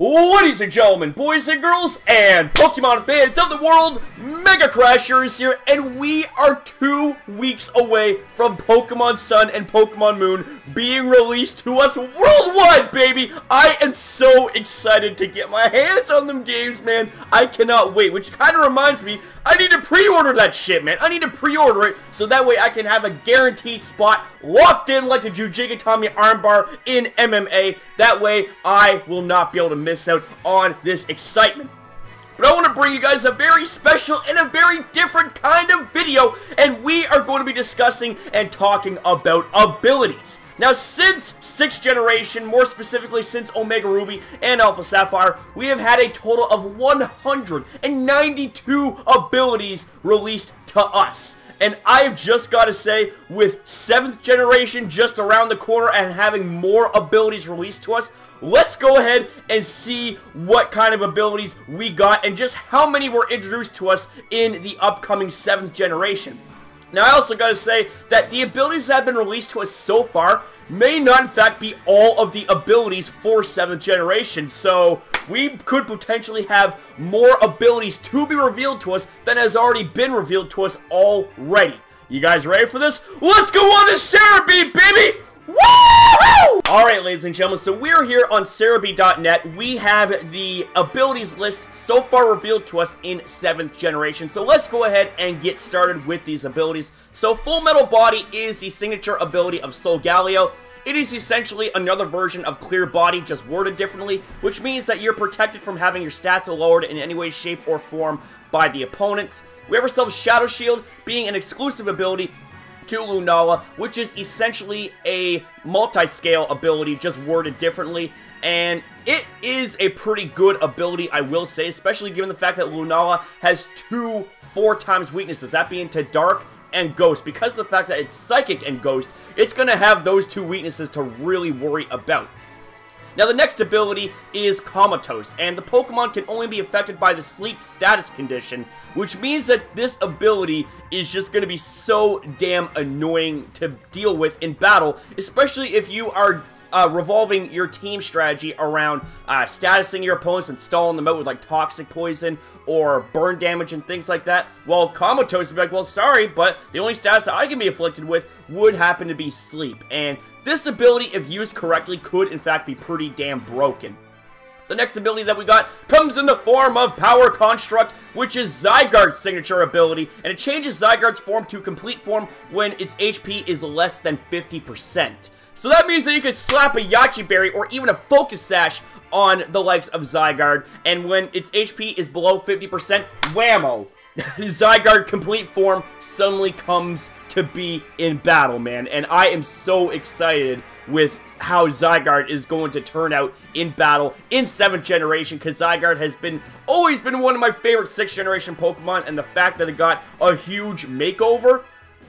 Ladies and gentlemen, boys and girls, and Pokemon fans of the world, MegaCrasher is here, and we are 2 weeks away from Pokemon Sun and Pokemon Moon being released to us worldwide, baby! I am so excited to get my hands on them games, man. I cannot wait, which kind of reminds me, I need to pre-order that shit, man. I need to pre-order it so that way I can have a guaranteed spot locked in like the Jujigatami armbar in MMA. That way, I will not be able to miss out on this excitement. But I want to bring you guys a very special and a very different kind of video, and we are going to be discussing and talking about abilities. Now, since 6th generation, more specifically since Omega Ruby and Alpha Sapphire, we have had a total of 192 abilities released to us. And I've just got to say, with 7th generation just around the corner and having more abilities released to us, let's go ahead and see what kind of abilities we got and just how many were introduced to us in the upcoming 7th generation. Now, I also got to say that the abilities that have been released to us so far may not, in fact, be all of the abilities for 7th generation. So, we could potentially have more abilities to be revealed to us than has already been revealed to us already. You guys ready for this? Let's go on to Cerebi, baby! Woohoo! Alright, ladies and gentlemen, so we're here on Cerebi.net. We have the abilities list so far revealed to us in 7th generation. So let's go ahead and get started with these abilities. So Full Metal Body is the signature ability of Solgaleo. It is essentially another version of Clear Body, just worded differently, which means that you're protected from having your stats lowered in any way, shape, or form by the opponents. We have ourselves Shadow Shield, being an exclusive ability to Lunala, which is essentially a multi-scale ability, just worded differently, and it is a pretty good ability, I will say, especially given the fact that Lunala has 2 4x weaknesses, that being to Dark and Ghost. Because of the fact that it's Psychic and Ghost, it's going to have those 2 weaknesses to really worry about. Now, the next ability is Comatose, and the Pokemon can only be affected by the sleep status condition, which means that this ability is just going to be so damn annoying to deal with in battle, especially if you are revolving your team strategy around statusing your opponents and stalling them out with like Toxic Poison or burn damage and things like that. Well, Comatose would be like, well, sorry, but the only status that I can be afflicted with would happen to be Sleep. And this ability, if used correctly, could in fact be pretty damn broken. The next ability that we got comes in the form of Power Construct, which is Zygarde's signature ability, and it changes Zygarde's form to complete form when its HP is less than 50%. So that means that you could slap a Yachi Berry or even a Focus Sash on the likes of Zygarde, and when its HP is below 50%, whammo! Zygarde complete form suddenly comes to be in battle, man, and I am so excited with how Zygarde is going to turn out in battle in 7th generation, because Zygarde has always been one of my favorite 6th generation Pokemon, and the fact that it got a huge makeover,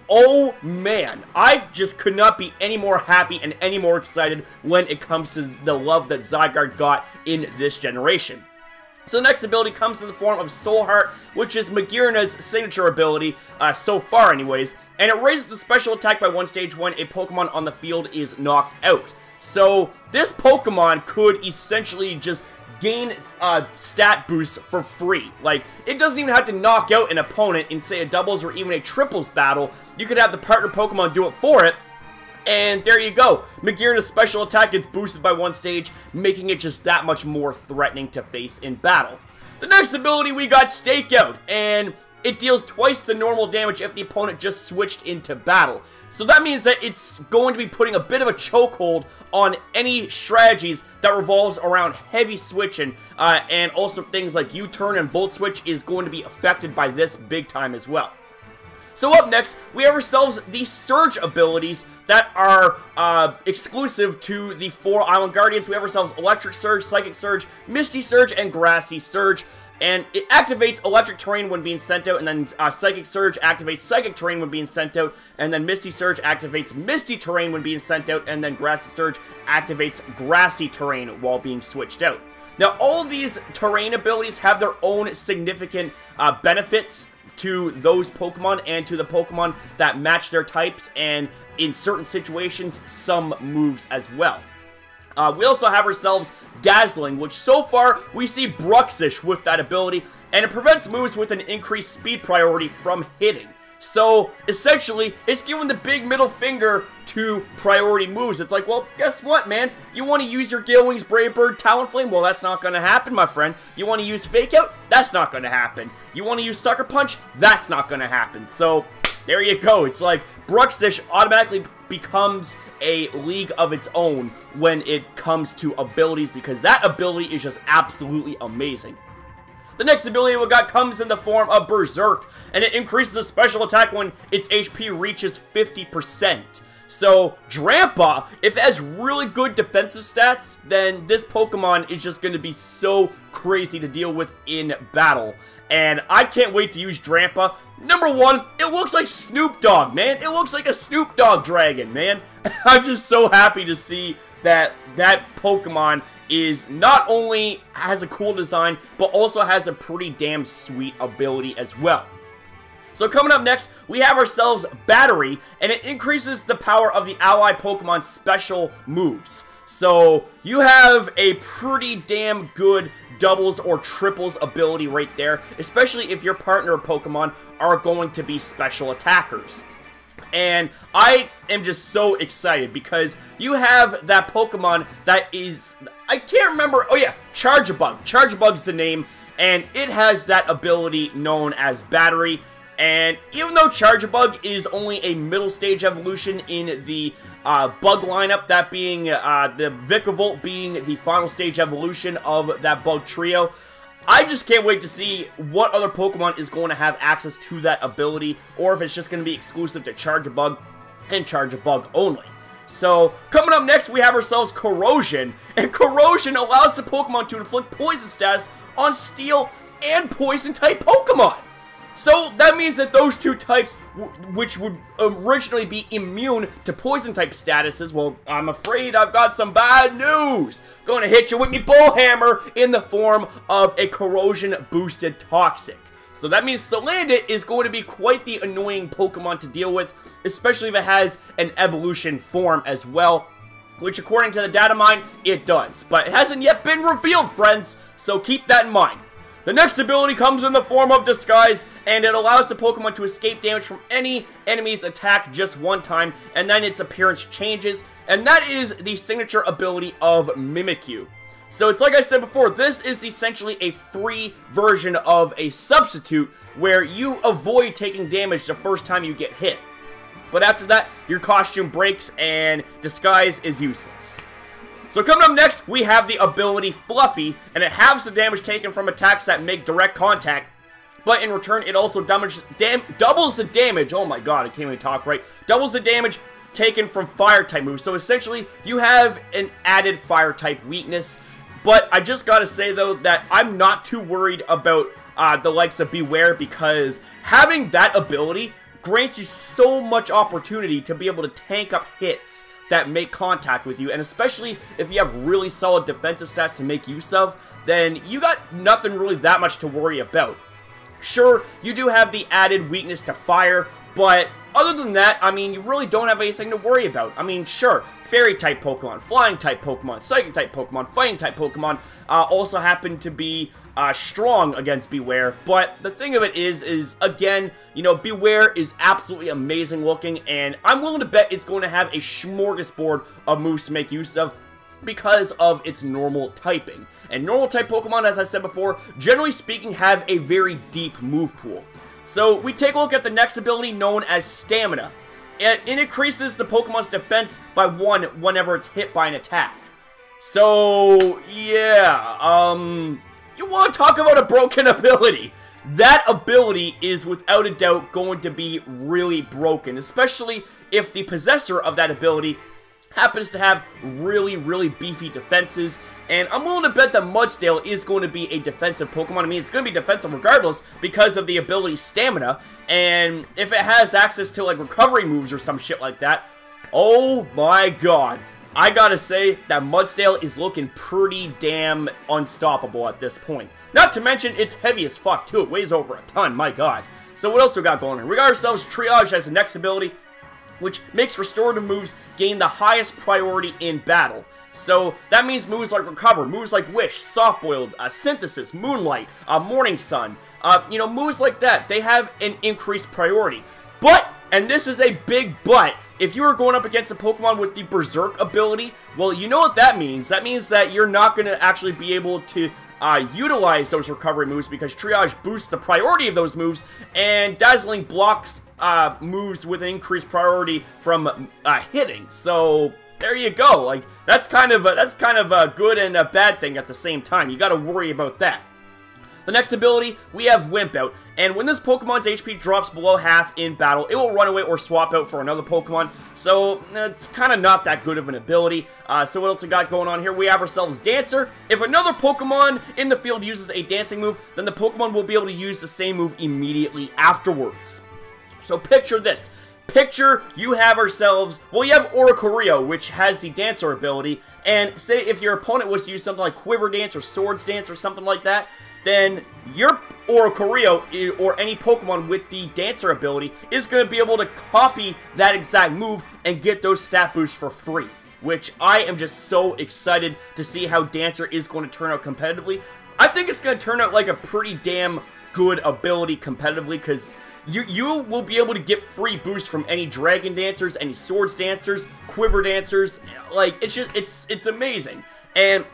oh man, I just could not be any more happy and any more excited when it comes to the love that Zygarde got in this generation. So the next ability comes in the form of Soul Heart, which is Magirna's signature ability, so far anyways, and it raises the special attack by 1 stage when a Pokemon on the field is knocked out. So this Pokemon could essentially just gain stat boosts for free. Like, it doesn't even have to knock out an opponent in, say, a doubles or even a triples battle. You could have the partner Pokemon do it for it, and there you go. Magirna's special attack gets boosted by 1 stage, making it just that much more threatening to face in battle. The next ability we got Stakeout, and it deals twice the normal damage if the opponent just switched into battle. So that means that it's going to be putting a bit of a chokehold on any strategies that revolves around heavy switching, and also things like U-turn and Volt Switch is going to be affected by this big time as well. So up next, we have ourselves the Surge abilities that are exclusive to the 4 Island Guardians. We have ourselves Electric Surge, Psychic Surge, Misty Surge, and Grassy Surge. And it activates Electric Terrain when being sent out, and then Psychic Surge activates Psychic Terrain when being sent out, and then Misty Surge activates Misty Terrain when being sent out, and then Grassy Surge activates Grassy Terrain while being switched out. Now, all these terrain abilities have their own significant benefits to those Pokemon and to the Pokemon that match their types, and in certain situations, some moves as well. We also have ourselves Dazzling, which so far we see Bruxish with that ability, and it prevents moves with an increased speed priority from hitting. So, essentially, it's giving the big middle finger to priority moves. It's like, well, guess what, man? You want to use your Gale Wings, Brave Bird, Talonflame? Well, that's not going to happen, my friend. You want to use Fake Out? That's not going to happen. You want to use Sucker Punch? That's not going to happen. So, there you go. It's like Bruxish automatically becomes a league of its own when it comes to abilities, because that ability is just absolutely amazing. The next ability we got comes in the form of Berserk, and it increases the special attack when its HP reaches 50%. So, Drampa, if it has really good defensive stats, then this Pokemon is just going to be so crazy to deal with in battle. And I can't wait to use Drampa. Number one, it looks like Snoop Dogg, man. It looks like a Snoop Dogg dragon, man. I'm just so happy to see that that Pokemon is not only has a cool design, but also has a pretty damn sweet ability as well. So coming up next, we have ourselves Battery, and it increases the power of the ally Pokemon's special moves. So you have a pretty damn good doubles or triples ability right there, especially if your partner Pokemon are going to be special attackers. And I am just so excited because you have that Pokemon that is, I can't remember, oh yeah, Charjabug. Charjabug's the name, and it has that ability known as Battery. And even though Charjabug is only a middle stage evolution in the bug lineup, that being the Vikavolt being the final stage evolution of that bug trio, I just can't wait to see what other Pokemon is going to have access to that ability, or if it's just going to be exclusive to Charjabug and Charjabug only. So, coming up next, we have ourselves Corrosion, and Corrosion allows the Pokemon to inflict poison status on Steel and Poison-type Pokemon. So, that means that those two types, which would originally be immune to Poison-type statuses, well, I'm afraid I've got some bad news. Gonna hit you with me Bullhammer in the form of a Corrosion-boosted Toxic. So that means Salandit is going to be quite the annoying Pokemon to deal with, especially if it has an evolution form as well, which according to the data mine, it does. But it hasn't yet been revealed, friends, so keep that in mind. The next ability comes in the form of Disguise, and it allows the Pokemon to escape damage from any enemy's attack just one time, and then its appearance changes, and that is the signature ability of Mimikyu. So it's like I said before, this is essentially a free version of a substitute where you avoid taking damage the first time you get hit. But after that, your costume breaks and Disguise is useless. So coming up next, we have the ability Fluffy, and it halves the damage taken from attacks that make direct contact, but in return, it also doubles the damage, oh my god, I can't even talk right, doubles the damage taken from Fire-type moves. So essentially, you have an added Fire-type weakness, but I just gotta say though, that I'm not too worried about the likes of Beware, because having that ability grants you so much opportunity to be able to tank up hits that make contact with you, and especially if you have really solid defensive stats to make use of, then you got nothing really that much to worry about. Sure, you do have the added weakness to fire, but other than that, I mean, you really don't have anything to worry about. I mean, sure, Fairy-type Pokemon, Flying-type Pokemon, Psychic-type Pokemon, Fighting-type Pokemon also happen to be strong against Beware, but the thing of it is again, you know, Beware is absolutely amazing looking, and I'm willing to bet it's going to have a smorgasbord of moves to make use of because of its normal typing. And normal type Pokemon, as I said before, generally speaking, have a very deep move pool. So we take a look at the next ability known as Stamina. It increases the Pokemon's defense by 1 whenever it's hit by an attack. So, yeah, you want to talk about a broken ability. That ability is without a doubt going to be really broken, especially if the possessor of that ability happens to have really beefy defenses, and I'm willing to bet that Mudsdale is going to be a defensive Pokemon. I mean, it's going to be defensive regardless because of the ability Stamina, and if it has access to, like, recovery moves or some shit like that, oh my god. I gotta say that Mudsdale is looking pretty damn unstoppable at this point. Not to mention, it's heavy as fuck too. It weighs over a ton, my god. So what else we got going on? We got ourselves Triage as the next ability. which makes restorative moves gain the highest priority in battle. So that means moves like Recover, moves like Wish, Soft Boiled, Synthesis, Moonlight, Morning Sun, you know, moves like that, they have an increased priority. But, and this is a big but, if you are going up against a Pokemon with the Berserk ability, well, you know what that means. That means that you're not going to actually be able to utilize those recovery moves because Triage boosts the priority of those moves, and Dazzling blocks moves with an increased priority from hitting. So there you go. Like that's kind of a good and a bad thing at the same time. You got to worry about that. The next ability, we have Wimp Out, and when this Pokemon's HP drops below half in battle, it will run away or swap out for another Pokemon, so it's kind of not that good of an ability. So what else we got going on here? We have ourselves Dancer. If another Pokemon in the field uses a dancing move, then the Pokemon will be able to use the same move immediately afterwards. So picture this. Picture you have ourselves, well, you have Oricorio, which has the Dancer ability, and say if your opponent was to use something like Quiver Dance or Swords Dance or something like that, then your Oricorio, or any Pokemon with the Dancer ability, is going to be able to copy that exact move and get those stat boosts for free. Which I am just so excited to see how Dancer is going to turn out competitively. I think it's going to turn out like a pretty damn good ability competitively, because you will be able to get free boosts from any Dragon Dancers, any Swords Dancers, Quiver Dancers. Like, it's just, it's amazing. And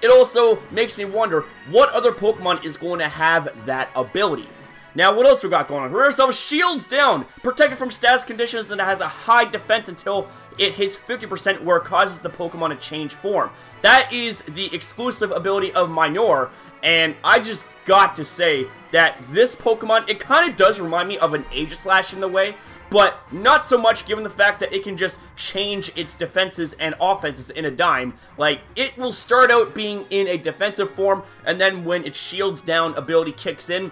it also makes me wonder what other Pokemon is going to have that ability. Now, what else we got going on? We ourselves Shields Down, protected from status conditions, and it has a high defense until it hits 50%, where it causes the Pokemon to change form. That is the exclusive ability of Minor, and I just got to say that this Pokemon, it kind of does remind me of an Aegislash in the way, but not so much given the fact that it can just change its defenses and offenses in a dime. Like, it will start out being in a defensive form, and then when its Shields Down ability kicks in,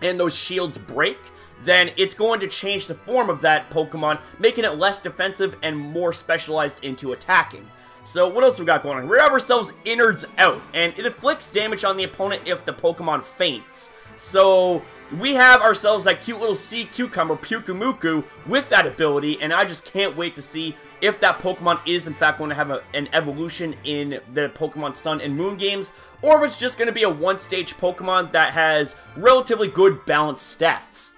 and those shields break, then it's going to change the form of that Pokemon, making it less defensive and more specialized into attacking. So what else we got going on? We have ourselves Innards Out, and it inflicts damage on the opponent if the Pokemon faints. So we have ourselves that cute little sea cucumber, Pyukumuku, with that ability, and I just can't wait to see if that Pokemon is in fact going to have an evolution in the Pokemon Sun and Moon games, or if it's just going to be a one-stage Pokemon that has relatively good balanced stats.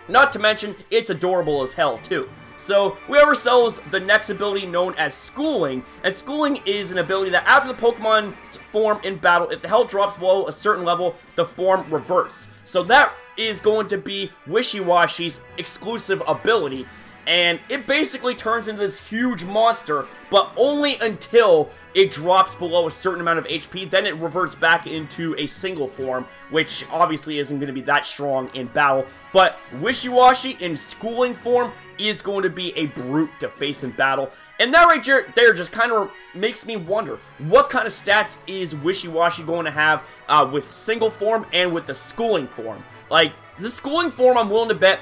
Not to mention, it's adorable as hell too. So, we have ourselves the next ability known as Schooling, and Schooling is an ability that after the Pokemon's form in battle, if the health drops below a certain level, the form reverts. So that is going to be Wishy-Washy's exclusive ability, and it basically turns into this huge monster, but only until it drops below a certain amount of HP, then it reverts back into a single form, which obviously isn't going to be that strong in battle, but Wishy-Washy in Schooling form is going to be a brute to face in battle, and that right there just kind of makes me wonder, what kind of stats is Wishy-Washy going to have with single form and with the Schooling form? Like, the Schooling form, I'm willing to bet,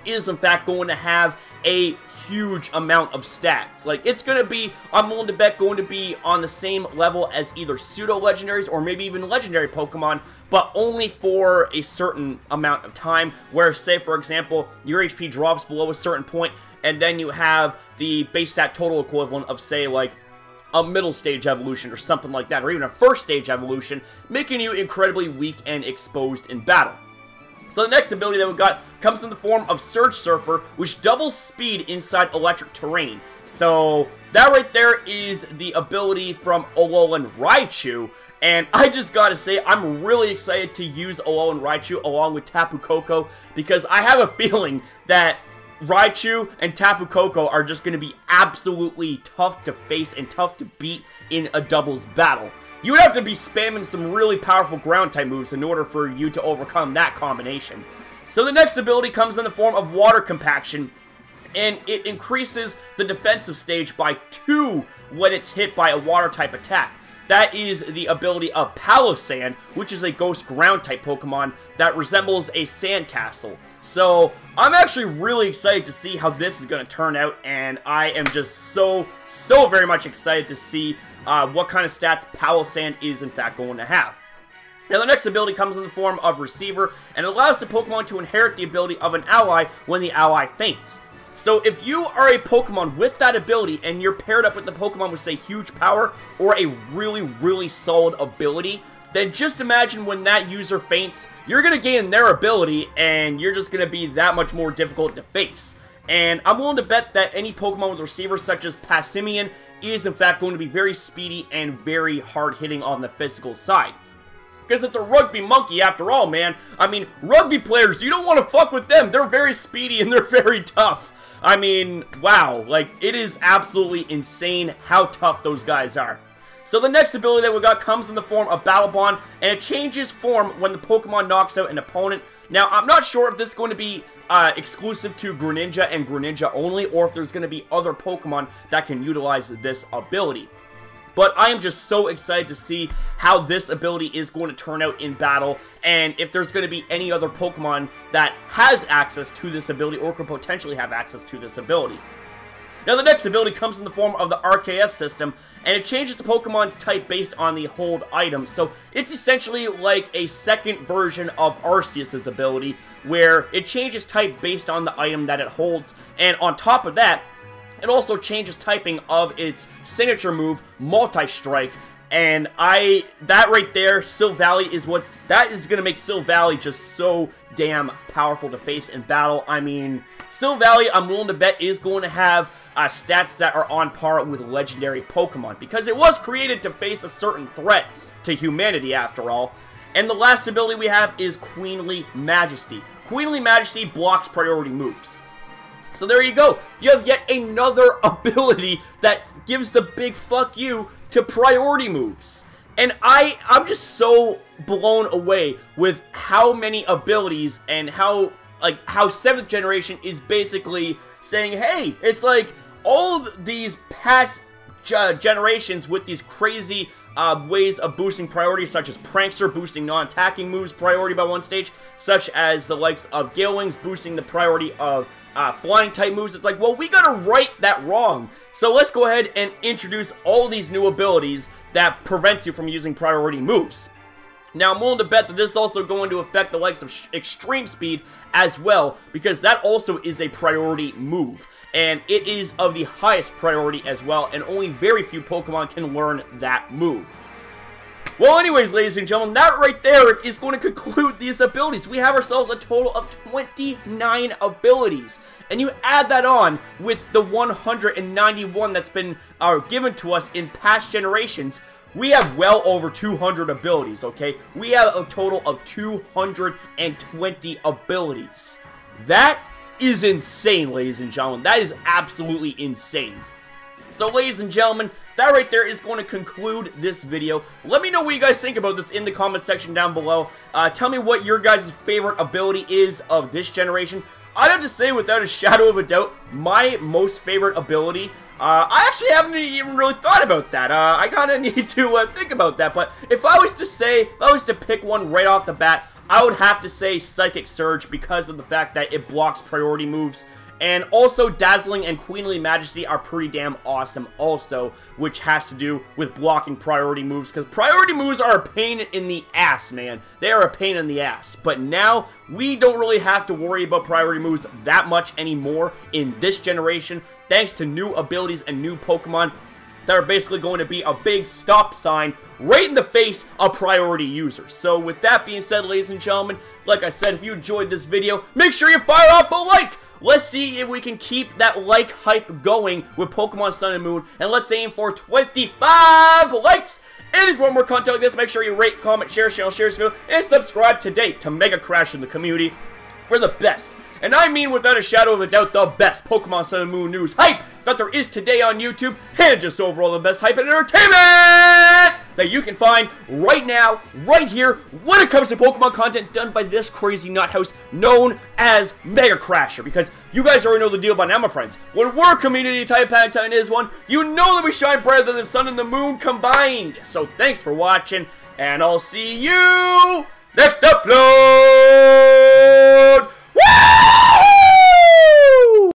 is in fact going to have a huge amount of stats. Like, it's going to be, I'm willing to bet, going to be on the same level as either pseudo-legendaries or maybe even legendary Pokemon, but only for a certain amount of time, where, say, for example, your HP drops below a certain point, and then you have the base stat total equivalent of, say, like, a middle stage evolution or something like that, or even a first stage evolution, making you incredibly weak and exposed in battle. So the next ability that we got comes in the form of Surge Surfer, which doubles speed inside electric terrain. So that right there is the ability from Alolan Raichu, and I just gotta say, I'm really excited to use Alolan Raichu along with Tapu Koko, because I have a feeling that Raichu and Tapu Koko are just going to be absolutely tough to face and tough to beat in a doubles battle. You would have to be spamming some really powerful ground-type moves in order for you to overcome that combination. So the next ability comes in the form of Water Compaction, and it increases the defensive stage by 2 when it's hit by a Water-type attack. That is the ability of Palossand, which is a Ghost Ground-type Pokemon that resembles a sandcastle. So, I'm actually really excited to see how this is going to turn out, and I am just so very much excited to see what kind of stats Palossand is in fact going to have. Now the next ability comes in the form of Receiver, and it allows the Pokemon to inherit the ability of an ally when the ally faints. So if you are a Pokemon with that ability and you're paired up with the Pokemon with, say, huge power or a really, really solid ability, then just imagine when that user faints, you're going to gain their ability and you're just going to be that much more difficult to face. And I'm willing to bet that any Pokemon with receivers such as Passimian is in fact going to be very speedy and very hard hitting on the physical side. Because it's a rugby monkey after all, man. I mean, rugby players, you don't want to fuck with them. They're very speedy and they're very tough. I mean, wow, like, it is absolutely insane how tough those guys are. So the next ability that we got comes in the form of Battle Bond, and it changes form when the Pokemon knocks out an opponent. Now, I'm not sure if this is going to be exclusive to Greninja and Greninja only, or if there's going to be other Pokemon that can utilize this ability. But I am just so excited to see how this ability is going to turn out in battle, and if there's going to be any other Pokemon that has access to this ability or could potentially have access to this ability. Now the next ability comes in the form of the RKS system, and it changes the Pokemon's type based on the hold item. So it's essentially like a second version of Arceus' ability, where it changes type based on the item that it holds, and on top of that, it also changes typing of its signature move, Multi-Strike, and that right there, Silvally that is going to make Silvally just so damn powerful to face in battle. I mean, Silvally, I'm willing to bet, is going to have stats that are on par with legendary Pokemon, because it was created to face a certain threat to humanity after all. And the last ability we have is Queenly Majesty. Queenly Majesty blocks priority moves. So there you go. You have yet another ability that gives the big fuck you to priority moves. And I'm just so blown away with how many abilities and how 7th generation is basically saying, hey, it's like all of these past generations with these crazy ways of boosting priority, such as Prankster boosting non-attacking moves priority by 1 stage, such as the likes of Gale Wings boosting the priority of flying type moves. It's like, well, we gotta right that wrong. So let's go ahead and introduce all these new abilities that prevents you from using priority moves. Now, I'm willing to bet that this is also going to affect the likes of Extreme Speed as well, because that also is a priority move. And it is of the highest priority as well, and only very few Pokemon can learn that move. Well, anyways, ladies and gentlemen, that right there is going to conclude these abilities. We have ourselves a total of 29 abilities. And you add that on with the 191 that's been given to us in past generations, we have well over 200 abilities, okay? We have a total of 220 abilities. That is insane, ladies and gentlemen. That is absolutely insane. So, ladies and gentlemen, that right there is going to conclude this video. Let me know what you guys think about this in the comment section down below. Tell me what your guys' favorite ability is of this generation. I'd have to say, without a shadow of a doubt, my most favorite ability, I actually haven't even really thought about that. I kind of need to think about that. But if I was to pick one right off the bat, I would have to say Psychic Surge, because of the fact that it blocks priority moves. And also, Dazzling and Queenly Majesty are pretty damn awesome also, which has to do with blocking priority moves, because priority moves are a pain in the ass, man. They are a pain in the ass. But now, we don't really have to worry about priority moves that much anymore in this generation, thanks to new abilities and new Pokemon that are basically going to be a big stop sign right in the face of priority users. So with that being said, ladies and gentlemen, like I said, if you enjoyed this video, make sure you fire off a like! Let's see if we can keep that like hype going with Pokemon Sun and Moon, and let's aim for 25 likes! And if you want more content like this, make sure you rate, comment, share this video, and subscribe today to MegaCrasher in the community for the best. And I mean, without a shadow of a doubt, the best Pokemon Sun and Moon news hype that there is today on YouTube, and just overall the best hype and entertainment that you can find right now, right here, when it comes to Pokemon content done by this crazy nuthouse known as MegaCrasher. Because you guys already know the deal by now, my friends. When we're community type Titan is one, you know that we shine brighter than the sun and the moon combined. So thanks for watching, and I'll see you next upload!